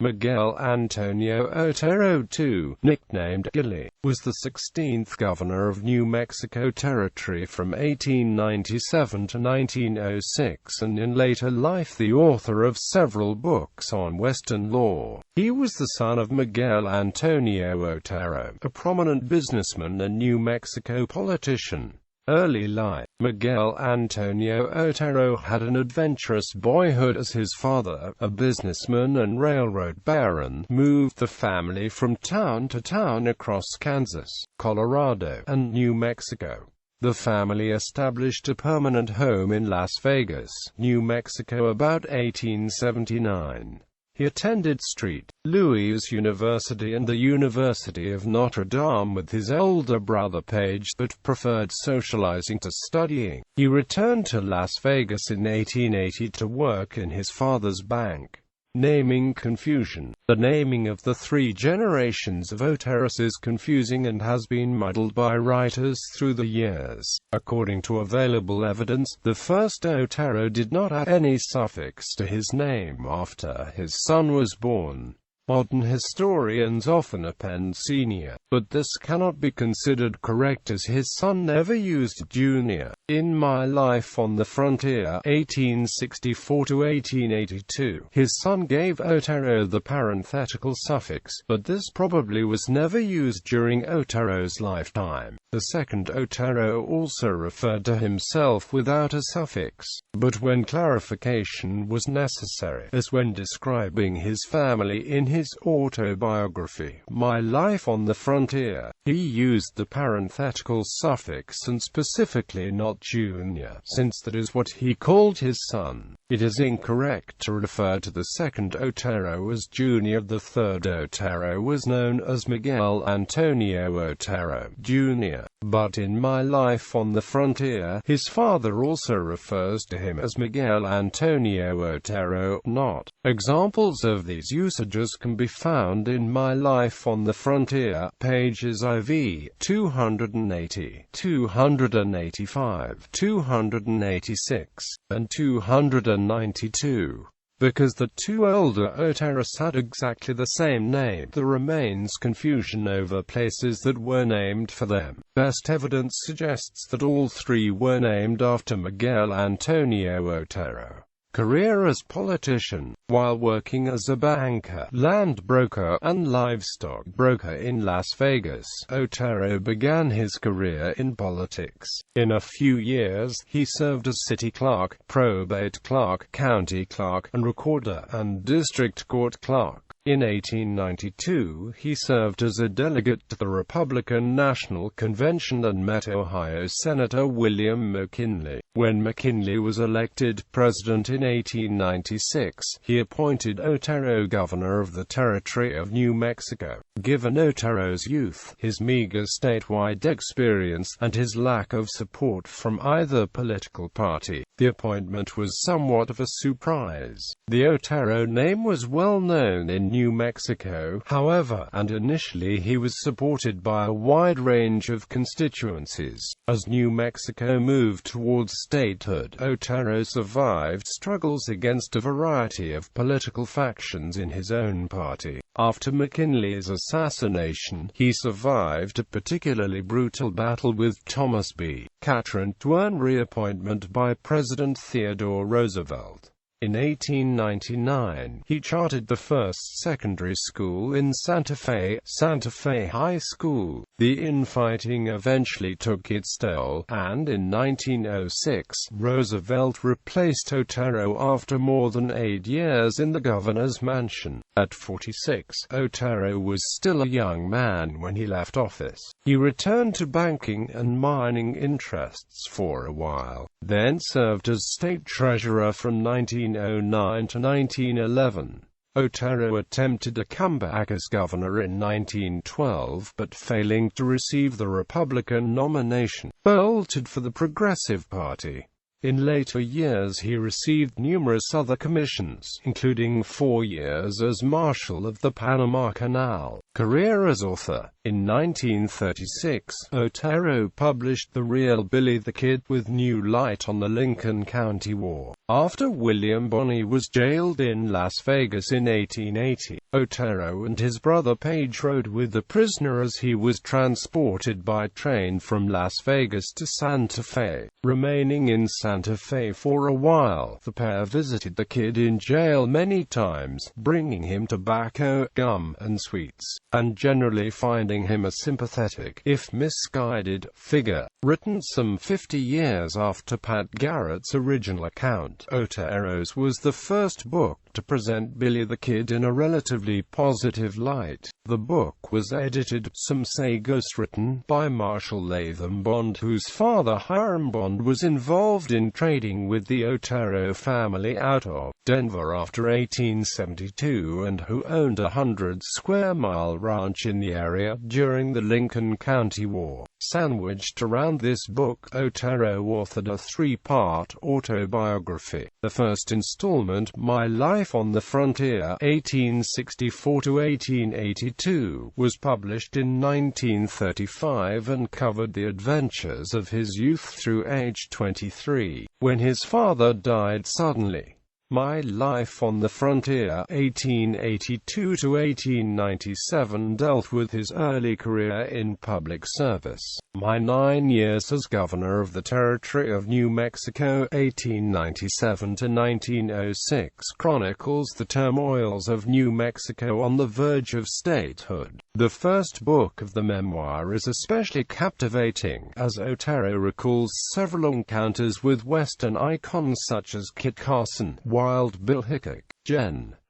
Miguel Antonio Otero II, nicknamed Gillie, was the 16th governor of New Mexico Territory from 1897 to 1906 and in later life the author of several books on Western law. He was the son of Miguel Antonio Otero, a prominent businessman and New Mexico politician. Early life. Miguel Antonio Otero had an adventurous boyhood as his father, a businessman and railroad baron, moved the family from town to town across Kansas, Colorado, and New Mexico. The family established a permanent home in Las Vegas, New Mexico about 1879. He attended St. Louis University and the University of Notre Dame with his older brother Page, but preferred socializing to studying. He returned to Las Vegas in 1880 to work in his father's bank. Naming confusion. The naming of the three generations of Oteros is confusing and has been muddled by writers through the years. According to available evidence, the first Otero did not add any suffix to his name after his son was born. Modern historians often append Senior, but this cannot be considered correct as his son never used Junior. In My Life on the Frontier, 1864–1882, his son gave Otero the parenthetical suffix, but this probably was never used during Otero's lifetime. The second Otero also referred to himself without a suffix, but when clarification was necessary, as when describing his family in his autobiography, My Life on the Frontier, he used the parenthetical suffix and specifically not Junior, since that is what he called his son. It is incorrect to refer to the second Otero as Junior. The third Otero was known as Miguel Antonio Otero, Jr., but in My Life on the Frontier, his father also refers to him as Miguel Antonio Otero, not. Examples of these usages can be found in My Life on the Frontier, pages IV, 280, 285, 286, and 292. Because the two older Oteros had exactly the same name, there remains confusion over places that were named for them. Best evidence suggests that all three were named after Miguel Antonio Otero. Career as politician. While working as a banker, land broker, and livestock broker in Las Vegas, Otero began his career in politics. In a few years, he served as city clerk, probate clerk, county clerk, and recorder, and district court clerk. In 1892, he served as a delegate to the Republican National Convention and met Ohio Senator William McKinley. When McKinley was elected president in 1896, he appointed Otero governor of the Territory of New Mexico. Given Otero's youth, his meager statewide experience, and his lack of support from either political party, the appointment was somewhat of a surprise. The Otero name was well known in New Mexico, however, and initially he was supported by a wide range of constituencies. As New Mexico moved towards statehood, Otero survived struggles against a variety of political factions in his own party. After McKinley's assassination, he survived a particularly brutal battle with Thomas B. Catron to earn reappointment by President Theodore Roosevelt. In 1899, he chartered the first secondary school in Santa Fe High School. The infighting eventually took its toll, and in 1906, Roosevelt replaced Otero after more than 8 years in the governor's mansion. At 46, Otero was still a young man when he left office. He returned to banking and mining interests for a while, then served as state treasurer from 1909 to 1911. Otero attempted a comeback as governor in 1912, but failing to receive the Republican nomination, bolted for the Progressive Party. In later years he received numerous other commissions, including 4 years as Marshal of the Panama Canal. Career as author. In 1936, Otero published The Real Billy the Kid, with new light on the Lincoln County War. After William Bonney was jailed in Las Vegas in 1880, Otero and his brother Page rode with the prisoner as he was transported by train from Las Vegas to Santa Fe. Remaining in Santa Fe for a while, the pair visited the kid in jail many times, bringing him tobacco, gum, and sweets, and generally finding him a sympathetic, if misguided, figure. Written some 50 years after Pat Garrett's original account, Otero's was the first book to present Billy the Kid in a relatively positive light. The book was edited, some say ghostwritten, by Marshall Latham Bond, whose father Hiram Bond was involved in trading with the Otero family out of Denver after 1872, and who owned a 100-square-mile ranch in the area during the Lincoln County War. Sandwiched around this book, Otero authored a 3-part autobiography. The first installment, My Life on the Frontier, 1864–1882, was published in 1935 and covered the adventures of his youth through age 23, when his father died suddenly. My Life on the Frontier, 1882–1897, dealt with his early career in public service. My 9 Years as Governor of the Territory of New Mexico, 1897–1906, chronicles the turmoils of New Mexico on the verge of statehood. The first book of the memoir is especially captivating, as Otero recalls several encounters with Western icons such as Kit Carson, Wild Bill Hickok,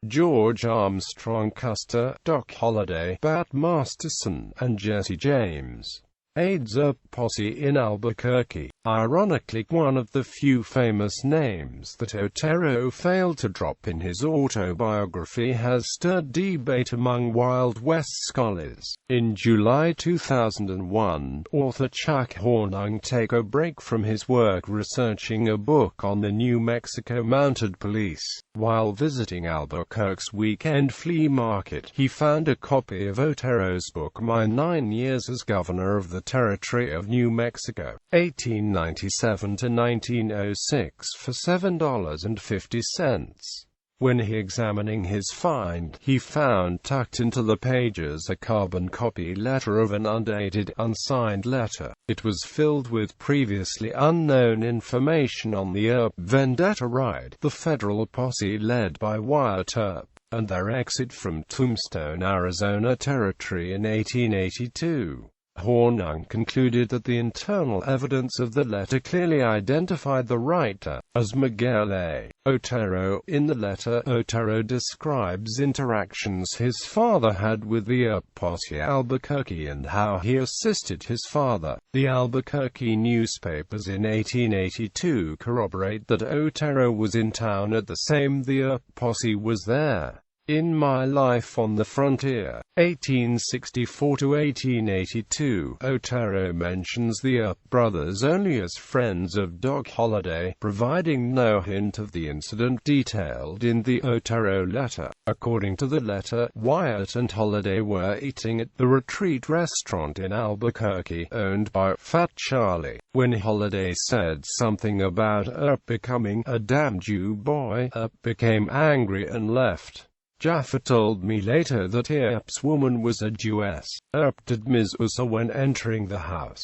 George Armstrong Custer, Doc Holliday, Bat Masterson, and Jesse James. Aids a posse in Albuquerque. Ironically, one of the few famous names that Otero failed to drop in his autobiography has stirred debate among Wild West scholars. In July 2001, author Chuck Hornung took a break from his work researching a book on the New Mexico Mounted Police. While visiting Albuquerque's weekend flea market, he found a copy of Otero's book My 9 Years as Governor of the Territory of New Mexico, 1897–1906, for $7.50. When examining his find, he found tucked into the pages a carbon copy letter of an undated, unsigned letter. It was filled with previously unknown information on the Earp vendetta ride, the federal posse led by Wyatt Earp, and their exit from Tombstone, Arizona Territory in 1882. Hornung concluded that the internal evidence of the letter clearly identified the writer as Miguel A. Otero. In the letter, Otero describes interactions his father had with the Earp posse Albuquerque and how he assisted his father. The Albuquerque newspapers in 1882 corroborate that Otero was in town at the same the Earp posse was there. In My Life on the Frontier, 1864–1882, Otero mentions the Earp brothers only as friends of Doc Holliday, providing no hint of the incident detailed in the Otero letter. According to the letter, Wyatt and Holliday were eating at the Retreat restaurant in Albuquerque, owned by Fat Charlie. When Holliday said something about Earp becoming a damn Jew boy, Earp became angry and left. Jaffa told me later that Earp's woman was a Jewess. Earp did mizuzah when entering the house.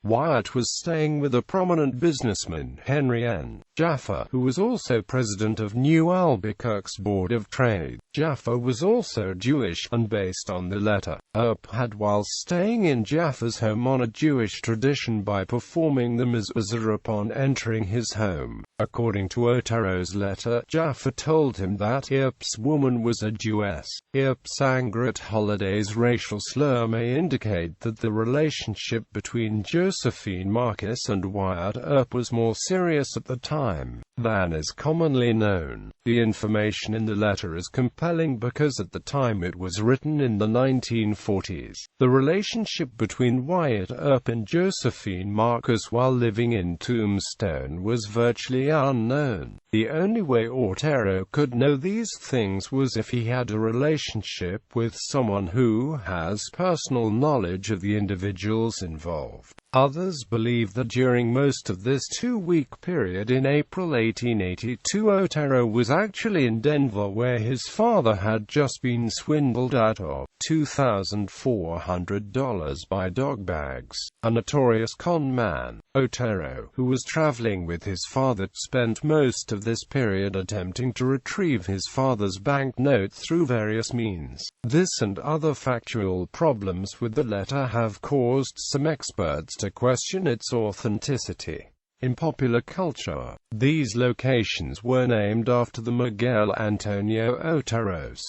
Wyatt was staying with a prominent businessman, Henry N. Jaffa, who was also president of New Albuquerque's Board of Trade. Jaffa was also Jewish, and based on the letter, Earp had, while staying in Jaffa's home, honored Jewish tradition by performing the mizuzah upon entering his home. According to Otero's letter, Jaffa told him that Earp's woman was a Jewess. Earp's anger at Holliday's racial slur may indicate that the relationship between Josephine Marcus and Wyatt Earp was more serious at the time. than is commonly known. The information in the letter is compelling because at the time it was written in the 1940s, the relationship between Wyatt Earp and Josephine Marcus while living in Tombstone was virtually unknown. The only way Otero could know these things was if he had a relationship with someone who has personal knowledge of the individuals involved. Others believe that during most of this two-week period in April 1882, Otero was actually in Denver where his father had just been swindled out of $2,400 by Dogbags, a notorious con man. Otero, who was traveling with his father, spent most of this period attempting to retrieve his father's banknote through various means. This and other factual problems with the letter have caused some experts to question its authenticity. In popular culture, these locations were named after the Miguel Antonio Oteros.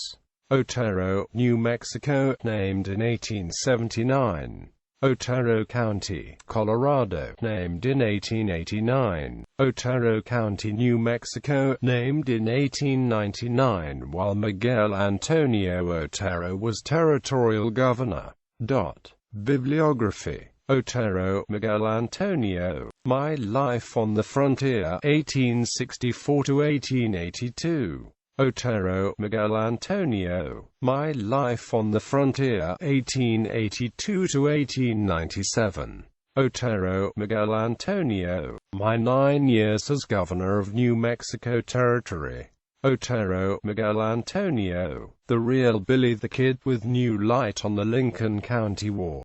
Otero, New Mexico, named in 1879. Otero County, Colorado, named in 1889. Otero County, New Mexico, named in 1899, while Miguel Antonio Otero was territorial governor. Bibliography. Otero, Miguel Antonio, My Life on the Frontier, 1864–1882. Otero, Miguel Antonio, My Life on the Frontier, 1882–1897. Otero, Miguel Antonio, My 9 Years as Governor of New Mexico Territory. Otero, Miguel Antonio, The Real Billy the Kid with New Light on the Lincoln County War.